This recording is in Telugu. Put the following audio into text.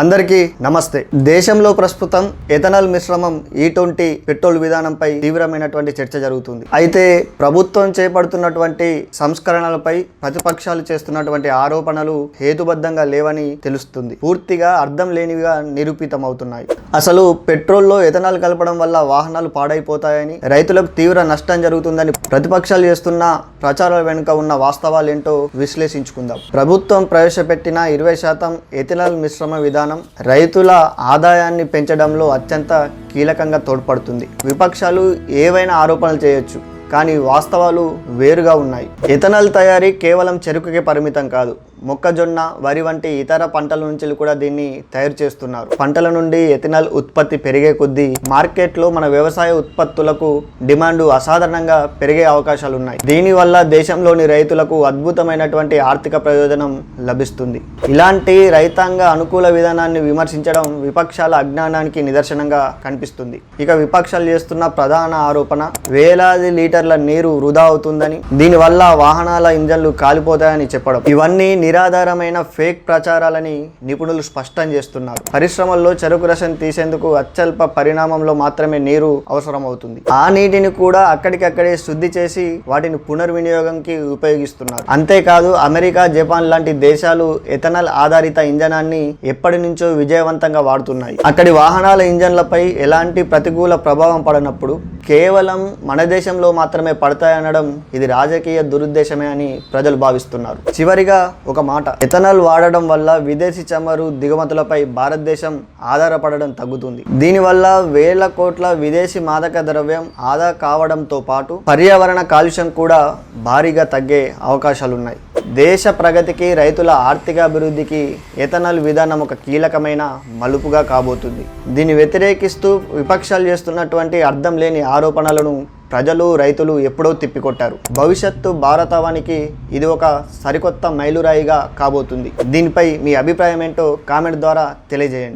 అందరికీ నమస్తే. దేశంలో ప్రస్తుతం ఎథనాల్ మిశ్రమం E20 పెట్రోల్ విధానంపై తీవ్రమైనటువంటి చర్చ జరుగుతుంది. అయితే ప్రభుత్వం చేపడుతున్నటువంటి సంస్కరణలపై ప్రతిపక్షాలు చేస్తున్నటువంటి ఆరోపణలు హేతుబద్ధంగా లేవని తెలుస్తుంది. పూర్తిగా అర్థం లేనివిగా నిరూపితమవుతున్నాయి. అసలు పెట్రోల్లో ఎథనాల్ కలపడం వల్ల వాహనాలు పాడైపోతాయని, రైతులకు తీవ్ర నష్టం జరుగుతుందని ప్రతిపక్షాలు చేస్తున్న ప్రచారాల వెనుక ఉన్న వాస్తవాలేంటో విశ్లేషించుకుందాం. ప్రభుత్వం ప్రవేశపెట్టిన 20% ఎథనాల్ మిశ్రమ విధానం రైతుల ఆదాయాన్ని పెంచడంలో అత్యంత కీలకంగా తోడ్పడుతుంది. విపక్షాలు ఏవైనా ఆరోపణలు చేయొచ్చు, కానీ వాస్తవాలు వేరుగా ఉన్నాయి. ఎథనాల్ తయారీ కేవలం చెరుకుకే పరిమితం కాదు. మొక్కజొన్న, వరి వంటి ఇతర పంటల నుంచి కూడా దీన్ని తయారు చేస్తున్నారు. పంటల నుండి ఎథనాల్ ఉత్పత్తి పెరిగే కొద్దీ మార్కెట్లో మన వ్యవసాయ ఉత్పత్తులకు డిమాండ్ అసాధారణంగా పెరిగే అవకాశాలు ఉన్నాయి. దీనివల్ల దేశంలోని రైతులకు అద్భుతమైనటువంటి ఆర్థిక ప్రయోజనం లభిస్తుంది. ఇలాంటి రైతాంగ అనుకూల విధానాన్ని విమర్శించడం విపక్షాల అజ్ఞానానికి నిదర్శనంగా కనిపిస్తుంది. ఇక విపక్షాలు చేస్తున్న ప్రధాన ఆరోపణ వేలాది లీటర్ల నీరు వృధా అవుతుందని, దీనివల్ల వాహనాల ఇంజన్లు కాలిపోతాయని చెప్పడం. ఇవన్నీ నిరాధారమైన ఫేక్ ప్రచారాలని నిపుణులు స్పష్టం చేస్తున్నారు. పరిశ్రమల్లో చెరుకు రసం తీసేందుకు అత్యల్ప పరిణామంలో మాత్రమే నీరు అవసరం అవుతుంది. ఆ నీటిని కూడా అక్కడికక్కడే శుద్ధి చేసి వాటిని పునర్వినియోగంకి ఉపయోగిస్తున్నారు. అంతేకాదు అమెరికా, జపాన్ లాంటి దేశాలు ఎథనాల్ ఆధారిత ఇంధనాన్ని ఎప్పటి నుంచో విజయవంతంగా వాడుతున్నాయి. అక్కడి వాహనాల ఇంజన్లపై ఎలాంటి ప్రతికూల ప్రభావం పడనప్పుడు కేవలం మన దేశంలో మాత్రమే పడతాయనడం ఇది రాజకీయ దురుద్దేశమే అని ప్రజలు భావిస్తున్నారు. చివరిగా ఒక మాట, ఎథనాల్ వాడడం వల్ల విదేశీ చమురు దిగుమతులపై భారతదేశం ఆధారపడడం తగ్గుతుంది. దీనివల్ల వేల కోట్ల విదేశీ మాదక ద్రవ్యం ఆదా కావడంతో పాటు పర్యావరణ కాలుష్యం కూడా భారీగా తగ్గే అవకాశాలున్నాయి. దేశ ప్రగతికి, రైతుల ఆర్థిక అభివృద్ధికి ఎథనాల్ విధానం ఒక కీలకమైన మలుపుగా కాబోతుంది. దీన్ని వ్యతిరేకిస్తూ విపక్షాలు చేస్తున్నటువంటి అర్థం లేని ఆరోపణలను ప్రజలు, రైతులు ఎప్పుడో తిప్పికొట్టారు. భవిష్యత్తు భారతావనికి ఇది ఒక సరికొత్త మైలురాయిగా కాబోతుంది. దీనిపై మీ అభిప్రాయం ఏంటో కామెంట్ ద్వారా తెలియజేయండి.